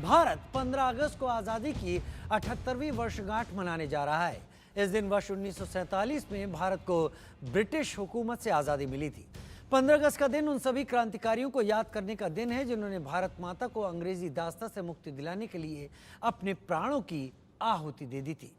भारत 15 अगस्त को आज़ादी की 78वीं वर्षगांठ मनाने जा रहा है। इस दिन वर्ष 1947 में भारत को ब्रिटिश हुकूमत से आज़ादी मिली थी। 15 अगस्त का दिन उन सभी क्रांतिकारियों को याद करने का दिन है जिन्होंने भारत माता को अंग्रेजी दास्ता से मुक्ति दिलाने के लिए अपने प्राणों की आहुति दे दी थी।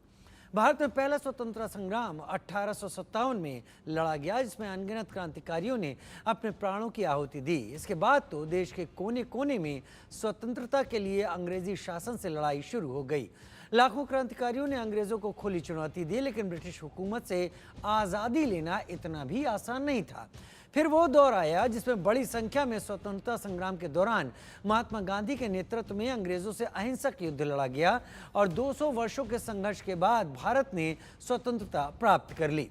भारत में पहला स्वतंत्रता संग्राम 1857 में लड़ा गया, जिसमें अनगिनत क्रांतिकारियों ने अपने प्राणों की आहुति दी। इसके बाद तो देश के कोने कोने में स्वतंत्रता के लिए अंग्रेजी शासन से लड़ाई शुरू हो गई। लाखों क्रांतिकारियों ने अंग्रेजों को खुली चुनौती दी, लेकिन ब्रिटिश हुकूमत से आज़ादी लेना इतना भी आसान नहीं था। फिर वो दौर आया जिसमें बड़ी संख्या में स्वतंत्रता संग्राम के दौरान महात्मा गांधी के नेतृत्व में अंग्रेजों से अहिंसक युद्ध लड़ा गया और 200 वर्षों के संघर्ष के बाद भारत ने स्वतंत्रता प्राप्त कर ली।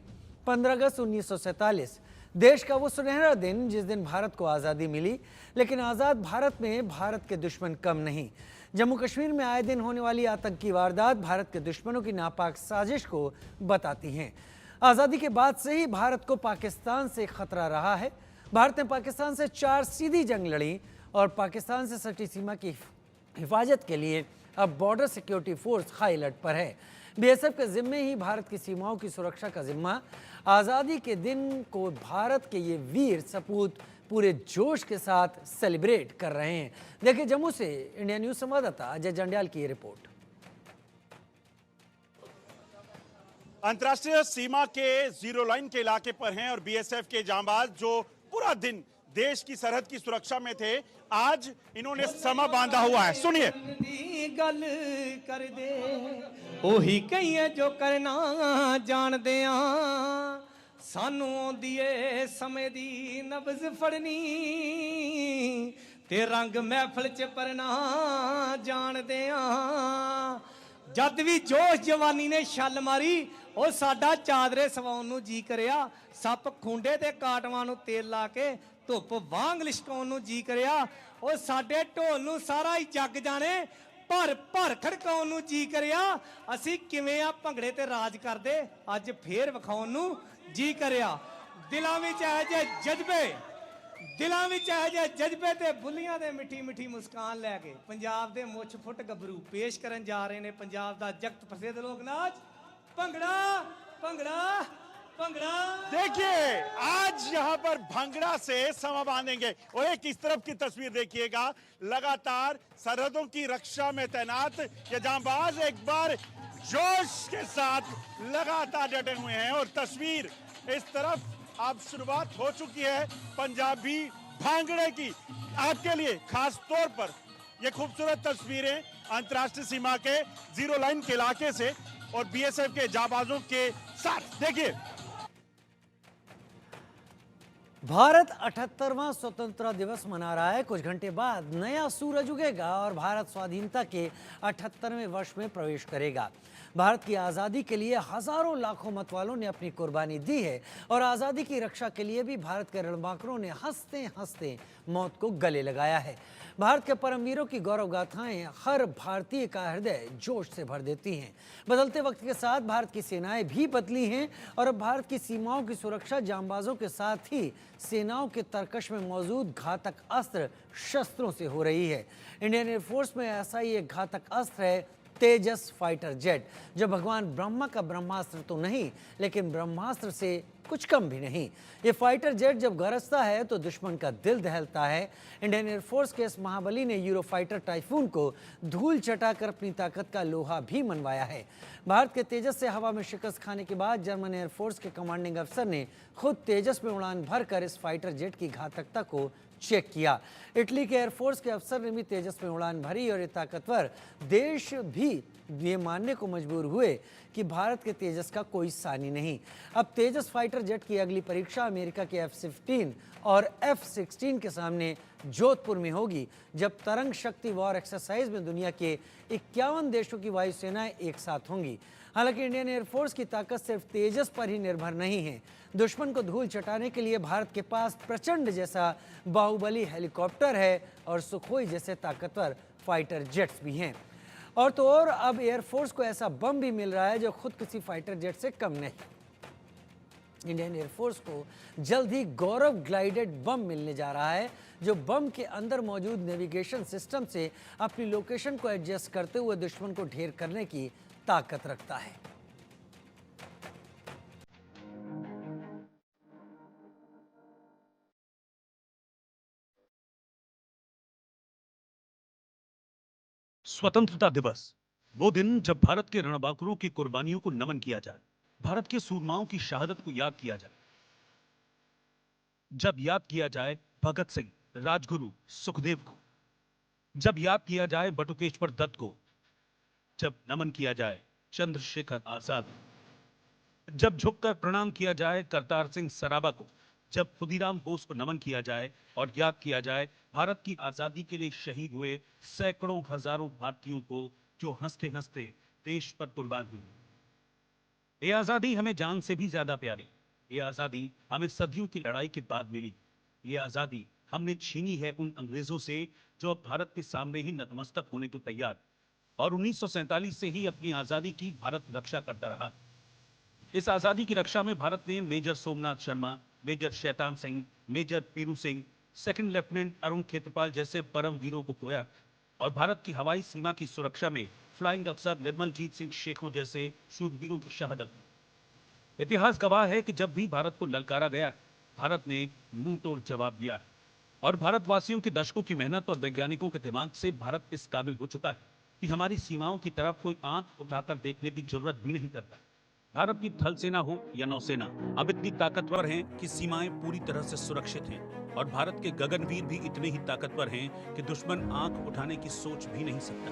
15 अगस्त 1947 देश का वो सुनहरा दिन जिस दिन भारत को आज़ादी मिली, लेकिन आज़ाद भारत में भारत के दुश्मन कम नहीं। जम्मू कश्मीर में आए दिन होने वाली आतंकी वारदात भारत के दुश्मनों की नापाक साजिश को बताती हैं। आज़ादी के बाद से ही भारत को पाकिस्तान से खतरा रहा है। भारत ने पाकिस्तान से 4 सीधी जंग लड़ी और पाकिस्तान से सटी सीमा की हिफाजत के लिए अब border security force high alert पर है। बीएसएफ के जिम्मे ही भारत की सीमाओं की सुरक्षा का जिम्मा। आज़ादी के दिन को भारत के ये वीर सपूत पूरे जोश के साथ सेलिब्रेट कर रहे हैं। देखिए जम्मू से इंडिया न्यूज संवाददाता अजय जंडियाल की ये रिपोर्ट। अंतर्राष्ट्रीय सीमा के जीरो लाइन के इलाके पर हैं और बीएसएफ के जांबाज जो पूरा दिन देश की सरहद की सुरक्षा में थे, आज इन्होंने समा बांधा हुआ है। सुनिए। गल कर दे ओही कहिए जो करना जान दे सानू आउंदी ए समय दी नब्ज फड़नी ते रंग महफिल च परना जान दे जद भी जोश जवानी ने छल मारी ਉਹ ਸਾਡਾ ਚਾਦਰੇ ਸਵਾਉਣ ਨੂੰ ਜੀ ਕਰਿਆ ਸੱਪ ਖੁੰਡੇ ਤੇ ਕਾਟਵਾਂ ਨੂੰ ਤੇਲ ਲਾ ਕੇ ਧੁੱਪ ਵਾਂਗ ਲਿਸ਼ਕਾਉਣ ਨੂੰ ਜੀ ਕਰਿਆ ਉਹ ਸਾਡੇ ਢੋਲ ਨੂੰ ਸਾਰਾ ਹੀ ਜੱਗ ਜਾਣੇ ਭਰ ਭਰ ਖੜਕਾਉਣ ਨੂੰ ਜੀ ਕਰਿਆ ਅਸੀਂ ਕਿਵੇਂ ਆ ਭੰਗੜੇ ਤੇ ਰਾਜ ਕਰਦੇ ਅੱਜ ਫੇਰ ਵਿਖਾਉਣ ਨੂੰ ਜੀ ਕਰਿਆ ਦਿਲਾਂ ਵਿੱਚ ਹੈ ਜੇ ਜਜ਼ਬੇ ਤੇ ਬੁੱਲੀਆਂ ਦੇ ਮਿੱਠੀ ਮਿੱਠੀ ਮੁਸਕਾਨ ਲੈ ਕੇ ਪੰਜਾਬ ਦੇ ਮੁੱਛ ਫੁੱਟ ਗੱਭਰੂ ਪੇਸ਼ ਕਰਨ ਜਾ ਰਹੇ ਨੇ ਪੰਜਾਬ ਦਾ ਜਗਤ ਪ੍ਰਸਿੱਧ ਲੋਕ ਨਾਚ भंगड़ा भंगड़ा भंगड़ा। देखिए आज यहाँ पर भंगड़ा से समा बांधेंगे और एक इस तरफ की तस्वीर देखिएगा, लगातार सरहदों की रक्षा में तैनात ये जांबाज एक बार जोश के साथ लगातार डटे हुए हैं और तस्वीर इस तरफ अब शुरुआत हो चुकी है पंजाबी भांगड़े की। आपके लिए खास तौर पर ये खूबसूरत तस्वीरें अंतर्राष्ट्रीय सीमा के जीरो लाइन के इलाके से और बीएसएफ के जाबाजों के साथ। देखिए भारत 78वां स्वतंत्रता दिवस मना रहा है। कुछ घंटे बाद नया सूरज उगेगा और भारत स्वाधीनता के 78वें वर्ष में प्रवेश करेगा। भारत की आज़ादी के लिए हजारों लाखों मतवालों ने अपनी कुर्बानी दी है और आज़ादी की रक्षा के लिए भी भारत के रणबांकुरों ने हंसते हंसते मौत को गले लगाया है। भारत के परमवीरों की गौरव गाथाएं हर भारतीय का हृदय जोश से भर देती हैं। बदलते वक्त के साथ भारत की सेनाएं भी बदली हैं और अब भारत की सीमाओं की सुरक्षा जांबाजों के साथ ही सेनाओं के तरकश में मौजूद घातक अस्त्र शस्त्रों से हो रही है। इंडियन एयरफोर्स में ऐसा ही एक घातक अस्त्र है तेजस फाइटर जेट, जो भगवान ब्रह्मा का ब्रह्मास्त्र तो नहीं लेकिन ब्रह्मास्त्र से कुछ कम भी नहीं। ये फाइटर जेट जब गरजता है तो दुश्मन का दिल दहलता है। इंडियन एयरफोर्स के इस महाबली ने यूरो फाइटर टाइफून को धूल चटाकर अपनी ताकत का लोहा भी मनवाया है। भारत के तेजस से हवा में शिकस्त खाने के बाद जर्मन एयरफोर्स के कमांडिंग अफसर ने खुद तेजस में उड़ान भरकर इस फाइटर जेट की घातकता को चेक किया। इटली के एयरफोर्स के अफसर ने भी तेजस में उड़ान भरी और ये ताकतवर देश भी ये मानने को मजबूर हुए कि भारत के तेजस का कोई सानी नहीं। अब तेजस फाइटर जेट की अगली परीक्षा अमेरिका के F-15 और F-16 के सामने जोधपुर में होगी, जब तरंग शक्ति वॉर एक्सरसाइज में दुनिया के 51 देशों की वायुसेनाएं एक साथ होंगी। हालांकि इंडियन एयरफोर्स की ताकत सिर्फ तेजस पर ही निर्भर नहीं है। दुश्मन को धूल चटाने के लिए भारत के पास प्रचंड जैसा बाहुबली हेलीकॉप्टर है और सुखोई जैसे ताकतवर फाइटर जेट्स भी हैं। और तो और अब एयरफोर्स को ऐसा बम भी मिल रहा है जो खुद किसी फाइटर जेट से कम नहीं। इंडियन एयरफोर्स को जल्द ही गौरव ग्लाइडेड बम मिलने जा रहा है, जो बम के अंदर मौजूद नेविगेशन सिस्टम से अपनी लोकेशन को एडजस्ट करते हुए दुश्मन को ढेर करने की ताकत रखता है। स्वतंत्रता दिवस, वो दिन जब भारत के रणबांकुरों की कुर्बानियों को नमन किया जाए, भारत के सूरमाओं की शहादत को याद किया जाए, जब याद किया जाए भगत सिंह, राजगुरु, सुखदेव को, जब याद किया जाए बटुकेश्वर दत्त को, जब नमन किया जाए चंद्रशेखर आजाद, जब झुककर प्रणाम किया जाए करतार सिंह सराबा को, जब खुदीराम बोस को नमन किया जाए और याद किया जाए भारत की आजादी के लिए शहीद हुए सैकड़ों हजारों भारतीयों को जो हंसते हंसते देश पर कुर्बान हुए। ये आजादी हमें जान से भी ज्यादा प्यारी, ये आजादी हमें सदियों की लड़ाई के बाद मिली। ये आजादी हमने छीनी है उन अंग्रेजों से जो अब भारत के सामने ही नतमस्तक होने को तैयार, और 1947 से ही अपनी आजादी की भारत रक्षा करता रहा। इस आजादी की रक्षा में भारत ने major Somnath Sharma, major Shaitan Singh, major पीरू सिंह, सेकंड लेफ्टिनेंट अरुण खेत्रपाल जैसे परम वीरों को खोया, और भारत की हवाई सीमा की सुरक्षा में फ्लाइंग अफसर निर्मलजीत सिंह शेखों जैसे शूरवीरों की शहादत। इतिहास गवाह है कि जब भी भारत को ललकारा गया, भारत ने मुंह तोड़ जवाब दिया, और भारतवासियों की दशकों की मेहनत और वैज्ञानिकों के दिमाग से भारत इस काबिल हो चुका है कि हमारी सीमाओं की तरफ कोई आंख उठाकर देखने की जरूरत भी नहीं करता। भारत की थल सेना हो या नौसेना अब इतनी ताकतवर हैं कि सीमाएं पूरी तरह से सुरक्षित हैं, और भारत के गगनवीर भी इतने ही ताकतवर हैं कि दुश्मन आंख उठाने की सोच भी नहीं सकता।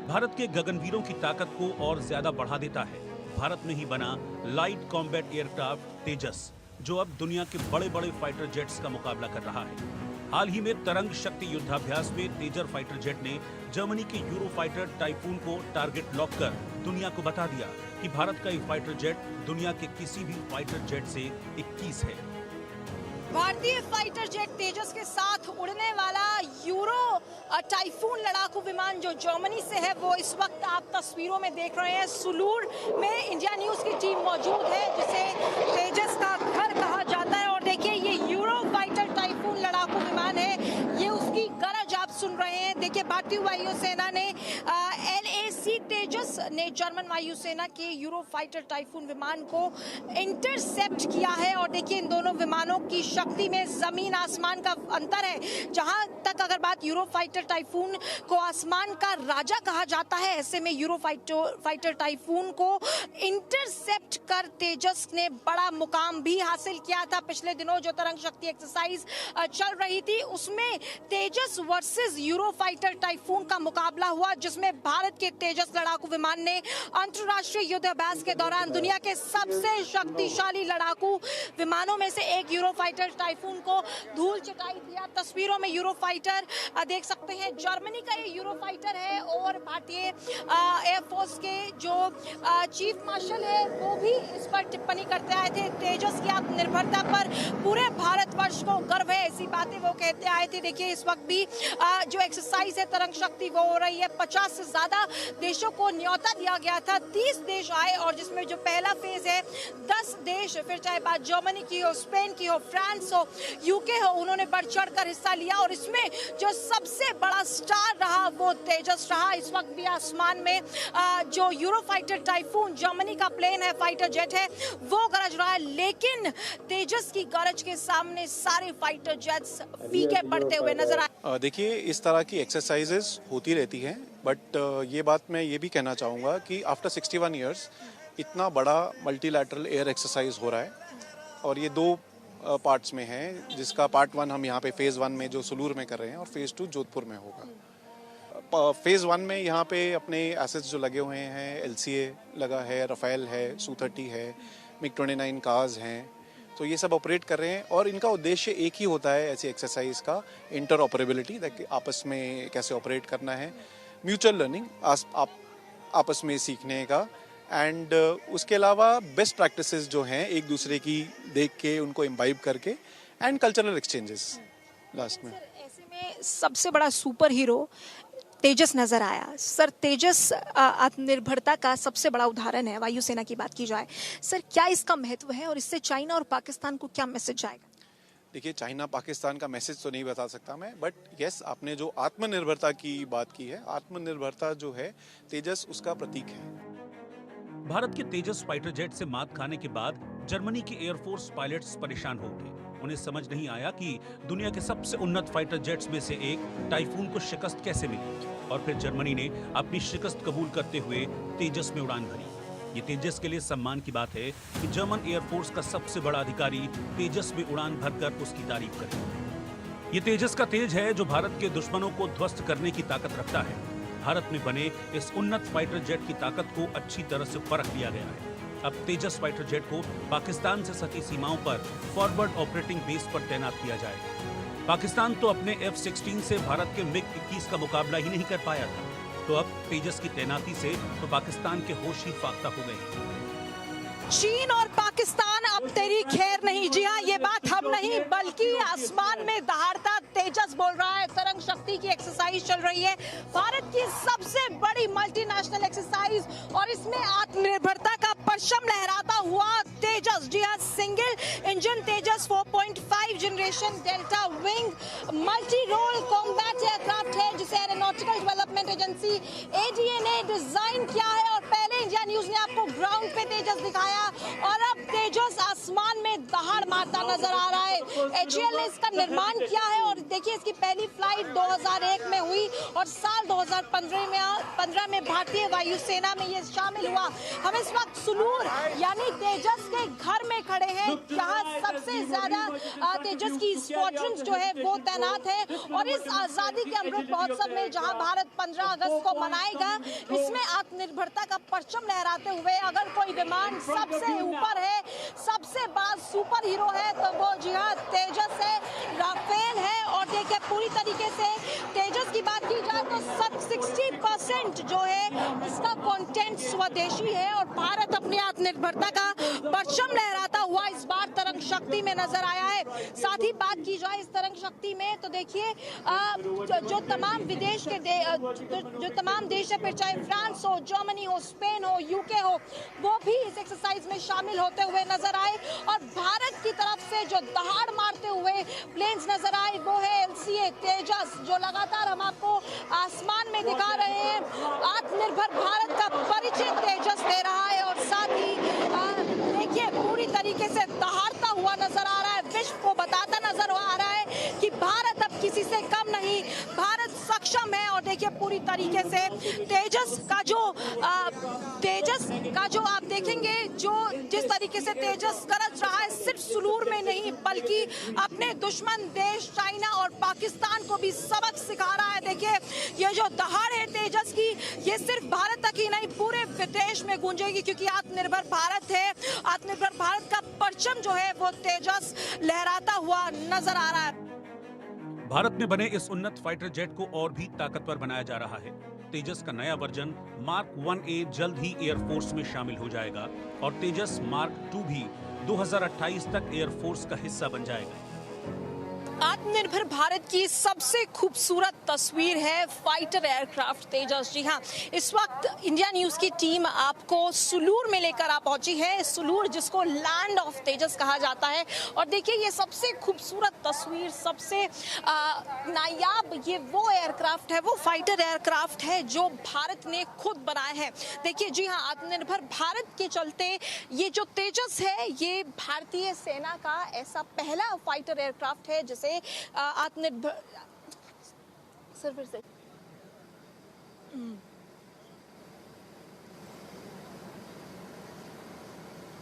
भारत के गगनवीरों की ताकत को और ज्यादा बढ़ा देता है भारत में ही बना लाइट कॉम्बैट एयरक्राफ्ट तेजस, जो अब दुनिया के बड़े बड़े फाइटर जेट्स का मुकाबला कर रहा है। हाल ही में तरंग शक्ति युद्धाभ्यास में तेजर फाइटर जेट ने जर्मनी के यूरो फाइटर टाइफून को टारगेट लॉक कर दुनिया को बता दिया कि भारत का ये फाइटर जेट दुनिया के किसी भी फाइटर जेट से 21 है। भारतीय फाइटर जेट तेजस के साथ उड़ने वाला यूरो टाइफून लड़ाकू विमान जो जर्मनी से है, वो इस वक्त आप तस्वीरों में देख रहे हैं। सुलूर में इंडिया न्यूज की टीम मौजूद है, जिसे तेजस का घर कहा जाता है। और देखिए, ये यूरो फाइटर टाइफून लड़ाकू विमान है, ये उसकी गरज आप सुन रहे हैं। देखिए, भारतीय वायुसेना ने LAC तेजस ने जर्मन वायुसेना के यूरो फाइटर टाइफून विमान को इंटरसेप्ट किया है। और देखिए, इन दोनों विमानों की शक्ति में जमीन आसमान का अंतर है। जहां तक अगर बात यूरो फाइटर टाइफून को आसमान का राजा कहा जाता है, ऐसे में यूरो फाइटर टाइफून को इंटरसेप्ट कर तेजस ने बड़ा मुकाम भी हासिल किया था। पिछले दिनों जो तरंग शक्ति एक्सरसाइज चल रही थी, उसमें तेजस वर्सेस यूरो फाइटर टाइफून का मुकाबला हुआ, जिसमें भारत के तेजस लड़ाकू विमान ने अंतरराष्ट्रीय युद्ध अभ्यास के दौरान दुनिया के सबसे शक्तिशाली लड़ाकू विमानों में से एक यूरो फाइटर टाइफून को धूल चटाई दिया। तस्वीरों में यूरो फाइटर देख सकते हैं, जर्मनी का ये यूरो फाइटर है। और भारतीय एयरफोर्स के जो चीफ मार्शल है, वो भी इस पर टिप्पणी करते आए थे। तेजस की आत्मनिर्भरता पर पूरे भारतवर्ष को गर्व है, ऐसी बातें वो कहते आए थे। देखिए, इस वक्त भी जो एक्सरसाइज है तरंग शक्ति, वो हो रही है। 50 से ज्यादा देशों को न्योता दिया गया था, 30 देश आए, और जिसमें जो पहला फेज है 10 देश, फिर चाहे बात जर्मनी की हो, स्पेन की हो, फ्रांस हो, यूके हो, उन्होंने बढ़ चढ़ कर हिस्सा लिया। और इसमें जो सबसे बड़ा स्टार रहा वो तेजस रहा। इस वक्त भी आसमान में जो यूरो फाइटर टाइफून जर्मनी का प्लेन है, फाइटर जेट है, वो गरज रहा है। लेकिन तेजस की गरज के सामने सारे फाइटर जेट्स फीके पड़ते हुए नजर आए। देखिए, इस तरह की एक्सरसाइजेस होती रहती हैं, बट ये बात मैं ये भी कहना चाहूँगा कि आफ्टर 61 ईयर्स इतना बड़ा मल्टीलैटरल एयर एक्सरसाइज हो रहा है, और ये 2 पार्ट्स में है, जिसका पार्ट 1 हम यहाँ पे फेज़ 1 में जो सुलूर में कर रहे हैं, और फेज़ 2 जोधपुर में होगा। फेज़ 1 में यहाँ पे अपने एसेट्स जो लगे हुए हैं, LCA लगा है, रफेल है, Su-30 है, MiG-29 कार्स हैं, तो ये सब ऑपरेट कर रहे हैं। और इनका उद्देश्य एक ही होता है ऐसी एक्सरसाइज का, इंटर ऑपरेबिलिटी, आपस में कैसे ऑपरेट करना है, म्यूचुअल लर्निंग, आपस में सीखने का, एंड उसके अलावा बेस्ट प्रैक्टिसेस जो हैं एक दूसरे की देख के उनको इम्बाइब करके, एंड कल्चरल एक्सचेंजेस लास्ट में। ऐसे में सबसे बड़ा सुपर हीरो तेजस नजर आया। सर, तेजस आत्मनिर्भरता का सबसे बड़ा उदाहरण है, वायुसेना की बात की जाए। सर, क्या इसका महत्व है और इससे चाइना और पाकिस्तान को क्या मैसेज जाएगा? देखिए, चाइना पाकिस्तान का मैसेज तो नहीं बता सकता मैं, बट यस, आपने जो आत्मनिर्भरता की बात की है, आत्मनिर्भरता जो है तेजस उसका प्रतीक है। भारत के तेजस फाइटर जेट से मात खाने के बाद जर्मनी के एयरफोर्स पायलट्स परेशान हो उठे। उन्हें समझ नहीं आया कि दुनिया के सबसे उन्नत फाइटर जेट्स में से एक टाइफून को शिकस्त कैसे मिली, और फिर जर्मनी ने अपनी शिकस्त कबूल करते हुए तेजस में उड़ान भरी। ये तेजस के लिए सम्मान की बात है कि जर्मन एयरफोर्स का सबसे बड़ा अधिकारी तेजस में उड़ान भरकर उसकी तारीफ करे। ये तेजस का तेज है जो भारत के दुश्मनों को ध्वस्त करने की ताकत रखता है। भारत में बने इस उन्नत फाइटर जेट की ताकत को अच्छी तरह से परख लिया गया है। अब तेजस फाइटर जेट को पाकिस्तान से सटी सीमाओं पर फॉरवर्ड ऑपरेटिंग बेस पर तैनात किया जाएगा। पाकिस्तान तो अपने F-16 से भारत के MiG-21 का मुकाबला ही नहीं कर पाया था, तो अब तेजस की तैनाती से तो पाकिस्तान के होश ही फाख्ता हो गए। चीन और पाकिस्तान अब तेरी खैर नहीं। जी हाँ, ये बात हम नहीं बल्कि आसमान में दहाड़ता तेजस बोल रहा है। तरंग शक्ति की एक्सरसाइज चल रही है, भारत की सबसे बड़ी मल्टीनेशनल एक्सरसाइज, और इसमें आत्मनिर्भरता का परचम लहराता हुआ तेजस। जी हाँ, single engine Tejas 4.5 generation delta wing multi role combat aircraft है, जिसे एरोनॉटिकल डेवलपमेंट एजेंसी ADA ने डिजाइन किया है। और पहले इंडिया न्यूज ने आपको ग्राउंड पे तेजस दिखाया, और अब तेजस आसमान में दहाड़ मारता नजर आ रहा है। HAL ने इसका निर्माण किया है, और देखिए इसकी पहली फ्लाइट 2001 में हुई और साल 2015 में भारतीय वायुसेना में ये शामिल हुआ। हम इस वक्त सुलूर यानी तेजस के घर में खड़े हैं, जहां सबसे ज्यादा तेजस की स्क्वाड्रन्स जो है वो तैनात है। और इस आजादी के अमृत महोत्सव में जहां भारत 15 अगस्त को मनाएगा, इसमें आत्मनिर्भरता का परचम लहराते हुए अगर कोई विमान सबसे ऊपर है, सबसे बड़ा सुपर हीरो है, तो वो जी हाँ तेजस है, राफेल है। और देखिए पूरी तरीके से तेजस की बात की जाए तो 60% जो है इसका कंटेंट स्वदेशी है, और भारत अपनी आत्मनिर्भरता का परचम लहराता हुआ इस बार तरंग शक्ति में नजर आया है। साथ ही बात की जाए इस तरंग शक्ति में तो देखिए जो तमाम विदेश के जो तमाम देश है, फिर चाहे फ्रांस हो, जर्मनी हो, स्पेन हो, UK हो, वो भी इस एक्सरसाइज में शामिल होते हुए नजर आए। और भारत की तरफ से जो दहाड़ मारते हुए प्लेन्स नजर आए वो है LCA तेजस, जो लगातार हम आपको आसमान में दिखा रहे हैं। आत्मनिर्भर भारत का परिचय तेजस दे रहा है, और साथ ही देखिए पूरी तरीके से दहाड़ता हुआ नजर आ रहा है, विश्व को बताता नजर आ रहा है कि भारत अब किसी से कम नहीं, भारत सक्षम है। और देखिए पूरी तरीके से तेजस का जो आप देखेंगे, जो जिस तरीके से तेजस गरज रहा है, सिर्फ सुलूर में नहीं बल्कि अपने दुश्मन देश चाइना और पाकिस्तान को भी सबक सिखा रहा है। देखिए ये जो दहाड़ है तेजस की, ये सिर्फ भारत तक ही नहीं पूरे विदेश में गूंजेगी, क्योंकि आत्मनिर्भर भारत है। आत्मनिर्भर भारत का परचम जो है वो तेजस लहराता हुआ नजर आ रहा है। भारत में बने इस उन्नत फाइटर जेट को और भी ताकतवर बनाया जा रहा है। तेजस का नया वर्जन मार्क 1A जल्द ही एयरफोर्स में शामिल हो जाएगा, और तेजस मार्क 2 भी 2028 तक एयरफोर्स का हिस्सा बन जाएगा। आत्मनिर्भर भारत की सबसे खूबसूरत तस्वीर है फाइटर एयरक्राफ्ट तेजस। जी हाँ, इस वक्त इंडिया न्यूज की टीम आपको सुलूर में लेकर आ पहुंची है, सुलूर जिसको लैंड ऑफ तेजस कहा जाता है। और देखिए ये सबसे खूबसूरत तस्वीर, सबसे नायाब ये वो एयरक्राफ्ट है, वो फाइटर एयरक्राफ्ट है जो भारत ने खुद बनाया है। देखिए जी हाँ, आत्मनिर्भर भारत के चलते ये जो तेजस है, ये भारतीय सेना का ऐसा पहला फाइटर एयरक्राफ्ट है जिसे आत्मनिर्भर सर फिर से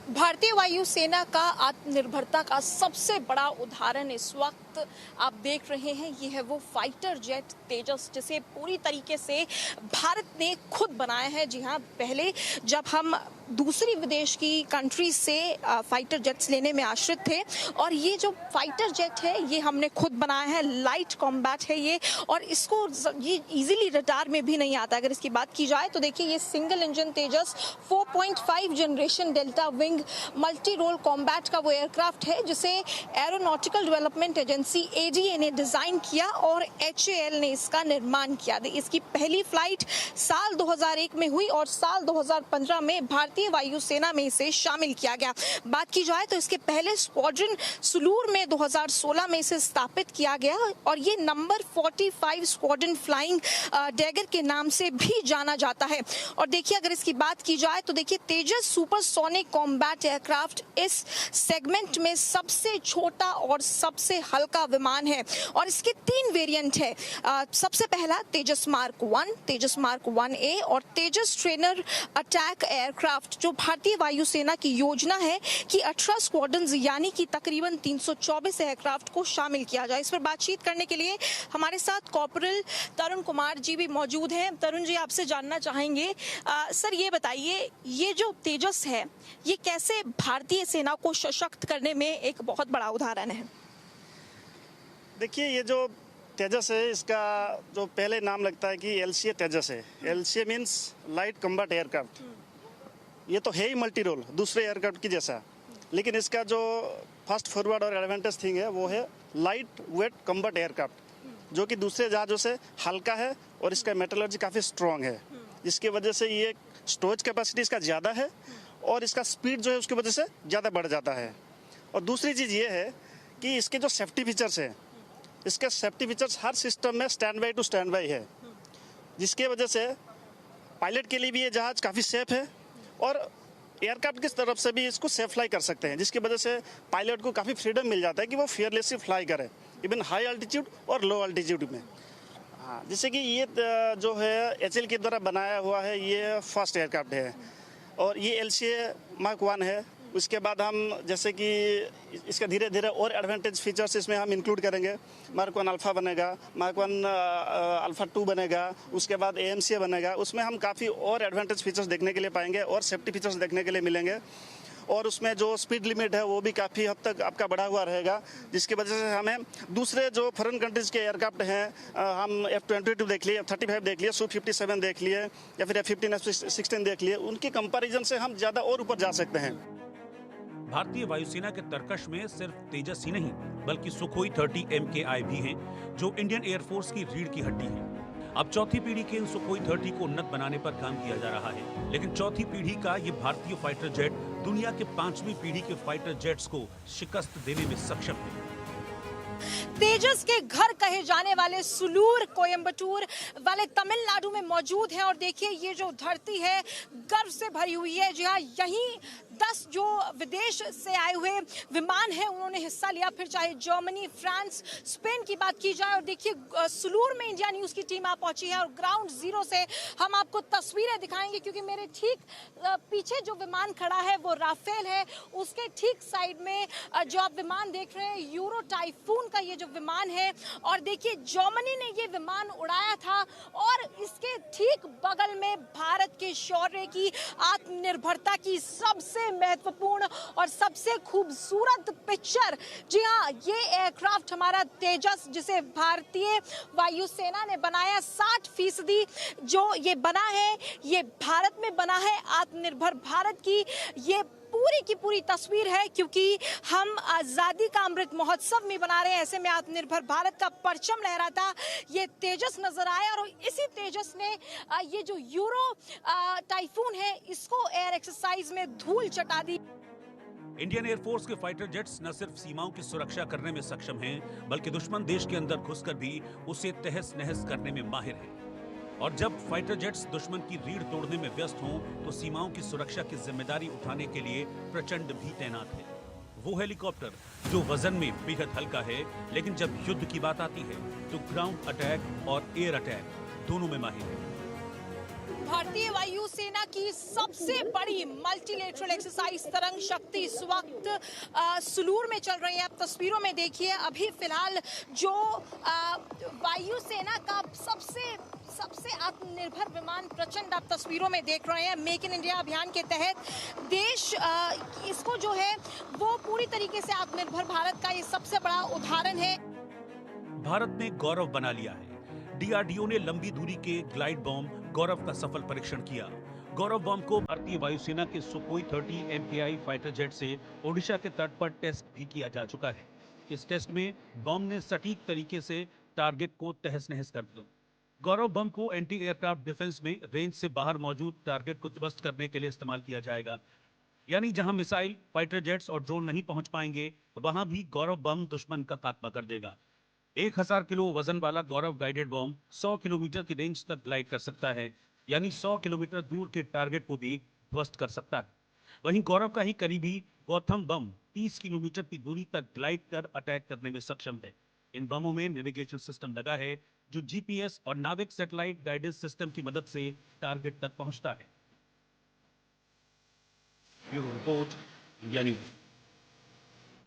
भारतीय वायुसेना का आत्मनिर्भरता का सबसे बड़ा उदाहरण इस वक्त आप देख रहे हैं। ये है वो फाइटर जेट तेजस, जिसे पूरी तरीके से भारत ने खुद बनाया है। जी हाँ, पहले जब हम दूसरी विदेश की कंट्री से फाइटर जेट्स लेने में आश्रित थे, और ये जो फाइटर जेट है ये हमने खुद बनाया है। लाइट कॉम्बैट है ये, और इसको ये इजीली रडार में भी नहीं आता। अगर इसकी बात की जाए तो देखिए ये single engine Tejas 4.5 generation delta wing multi role combat का वो एयरक्राफ्ट है, जिसे एरोनॉटिकल डेवलपमेंट एजेंसी NCADA ने डिजाइन किया और HAL ने इसका निर्माण किया। इसकी पहली फ्लाइट साल 2001 में हुई और साल 2015 में भारतीय वायुसेना में इसे शामिल किया गया। बात की जाए तो इसके पहले स्क्वाड्रन सुलूर में 2016 में इसे स्थापित किया गया और ये नंबर 45 स्क्वाड्रन फ्लाइंग डैगर के नाम से भी जाना जाता है। और देखिए, अगर इसकी बात की जाए तो देखिए, तेजस सुपरसोनिक कॉम्बैट एयरक्राफ्ट इस सेगमेंट में सबसे छोटा और सबसे हल्का विमान है और इसके 3 वेरिएंट है। सबसे पहला तेजस मार्क 1, तेजस मार्क 1A और तेजस ट्रेनर अटैक एयरक्राफ्ट, जो भारतीय वायुसेना की योजना है कि 18 स्क्वाड्रन यानी कि तकरीबन 324 एयरक्राफ्ट को शामिल किया जाए। इस पर बातचीत करने के लिए हमारे साथ कॉर्पोरल तरुण कुमार जी भी मौजूद हैं। तरुण जी, आपसे जानना चाहेंगे, सर ये बताइए, ये जो तेजस है ये कैसे भारतीय सेना को सशक्त करने में एक बहुत बड़ा उदाहरण है? देखिए, ये जो तेजस है इसका जो पहले नाम लगता है कि LCA तेजस है। LCA means light combat aircraft. ये तो है ही मल्टी रोल दूसरे एयरक्राफ्ट की जैसा, लेकिन इसका जो फास्ट फॉरवर्ड और एडवांटेज थिंग है वो है लाइट वेट कम्बैट एयरक्राफ्ट, जो कि दूसरे जहाज़ों से हल्का है और इसका मेटलर्जी काफ़ी स्ट्रॉन्ग है, जिसकी वजह से ये स्टोरेज कैपेसिटी इसका ज़्यादा है और इसका स्पीड जो है उसकी वजह से ज़्यादा बढ़ जाता है। और दूसरी चीज़ ये है कि इसके जो सेफ्टी फीचर्स हैं, इसके सेफ्टी फीचर्स हर सिस्टम में stand by two stand by है, जिसके वजह से पायलट के लिए भी ये जहाज़ काफ़ी सेफ है और एयरक्राफ्ट की तरफ से भी इसको सेफ फ्लाई कर सकते हैं, जिसकी वजह से पायलट को काफ़ी फ्रीडम मिल जाता है कि वो फियरलेसली फ्लाई करे, इवन हाई अल्टीट्यूड और लो अल्टीट्यूड में। हाँ, जैसे कि ये जो है HAL के द्वारा बनाया हुआ है, ये फर्स्ट एयरक्राफ्ट है और ये LCA मार्क 1 है। उसके बाद हम जैसे कि इसका धीरे धीरे और एडवांटेज फीचर्स इसमें हम इंक्लूड करेंगे। मार्क 1 अल्फ़ा बनेगा, मार्क 1 अल्फ़ा 2 बनेगा, उसके बाद AMCA बनेगा। उसमें हम काफ़ी और एडवांटेज फीचर्स देखने के लिए पाएंगे और सेफ्टी फीचर्स देखने के लिए मिलेंगे और उसमें जो स्पीड लिमिट है वो भी काफ़ी हद तक आपका बढ़ा हुआ रहेगा, जिसकी वजह से हमें दूसरे जो फॉरेन कंट्रीज़ के एयरक्राफ्ट हैं, हम F-22 देख लिए, F-35 देख लिए, Su-57 देख लिए या फिर F-15, F-16 देख लिए, उनके कंपैरिजन से हम ज़्यादा और ऊपर जा सकते हैं। भारतीय वायुसेना के तरकश में सिर्फ तेजस ही नहीं बल्कि सुखोई 30 MKI भी हैं, जो इंडियन एयरफोर्स की रीढ़ की हड्डी है। अब चौथी पीढ़ी के इन सुखोई 30 को उन्नत बनाने पर काम किया जा रहा है, लेकिन चौथी पीढ़ी का ये भारतीय फाइटर जेट दुनिया के 5वीं पीढ़ी के फाइटर जेट्स को शिकस्त देने में सक्षम है। तेजस के घर कहे जाने वाले सुलूर कोयम्बटूर वाले तमिलनाडु में मौजूद हैं और देखिए, ये जो धरती है गर्व से भरी हुई है। जी हाँ, यहीं 10 जो विदेश से आए हुए विमान हैं उन्होंने हिस्सा लिया, फिर चाहे जर्मनी, फ्रांस, स्पेन की बात की जाए। और देखिए, सुलूर में इंडिया न्यूज़ की टीम आ पहुंची है और ग्राउंड जीरो से हम आपको तस्वीरें दिखाएंगे, क्योंकि मेरे ठीक पीछे जो विमान खड़ा है वो राफेल है। उसके ठीक साइड में जो आप विमान देख रहे हैं, यूरो टाइफून का ये जो विमान है। और देखिए, जर्मनी ने ये विमान उड़ाया था और इसके ठीक बगल में भारत के शौर्य की, आत्मनिर्भरता की सबसे महत्वपूर्ण और सबसे खूबसूरत पिक्चर। जी हाँ, ये एयरक्राफ्ट हमारा तेजस, जिसे भारतीय वायुसेना ने बनाया, 60% जो ये बना है ये भारत में बना है। आत्मनिर्भर भारत की ये पूरी की पूरी तस्वीर है, क्योंकि हम आज़ादी का अमृत महोत्सव में बना रहे हैं। ऐसे में आत्मनिर्भर भारत का परचम लहराता ये तेजस नजर आया और इसी तेजस ने ये जो यूरो टाइफून है इसको एयर एक्सरसाइज में धूल चटा दी। इंडियन एयरफोर्स के फाइटर जेट्स न सिर्फ सीमाओं की सुरक्षा करने में सक्षम हैं, बल्कि दुश्मन देश के अंदर घुसकर भी उसे तहस नहस करने में माहिर हैं। और जब फाइटर जेट्स दुश्मन की रीढ़ तोड़ने में व्यस्त हों, तो सीमाओं की सुरक्षा की जिम्मेदारी उठाने के लिए प्रचंड भी तैनात है। वो हेलीकॉप्टर जो वजन में बेहद हल्का है, लेकिन जब युद्ध की बात आती है तो ग्राउंड अटैक और एयर अटैक दोनों में माहिर है। भारतीय वायुसेना की सबसे बड़ी मल्टीलेटरल एक्सरसाइज तरंग शक्ति इस वक्त सुलूर में चल रही है। आप तस्वीरों में देखिए, अभी फिलहाल जो वायुसेना का सबसे आत्मनिर्भर विमान प्रचंड आप तस्वीरों में देख रहे हैं। मेक इन इंडिया अभियान के तहत देश इसको जो है वो पूरी तरीके से आत्मनिर्भर भारत का ये सबसे बड़ा उदाहरण है। भारत ने गौरव बना लिया है। DRDO ने लंबी दूरी के ग्लाइड बॉम्ब गौरव का सफल परीक्षण किया। गौरव बॉम्ब को भारतीय वायुसेना के सुखोई 30 MKI फाइटर जेट से ओडिशा के तट पर टेस्ट भी किया जा चुका है। इस टेस्ट में बम ने सटीक तरीके से टारगेट को तहस नहस कर दिया। गौरव बम को एंटी एयरक्राफ्ट डिफेंस में रेंज से बाहर मौजूद टारगेट को ध्वस्त करने के लिए इस्तेमाल किया जाएगा। यानी जहां मिसाइल, फाइटर जेट्स और ड्रोन नहीं पहुंच पाएंगे, वहां भी गौरव बम दुश्मन का खात्मा कर देगा। 1000 किलो वजन वाला गौरव गाइडेड बम 100 किलोमीटर की रेंज तक ग्लाइड कर सकता है, यानी 100 किलोमीटर दूर के टारगेट को भी ध्वस्त कर सकता है। वहीं गौरव का ही करीबी गौतम बम 30 किलोमीटर की दूरी तक ग्लाइड कर अटैक करने में सक्षम है। इन बमों में नेविगेशन सिस्टम लगा है जो जीपीएस और नाविक सैटेलाइट गाइडेंस सिस्टम की मदद से टारगेट तक पहुंचता है। Bureau report, India news.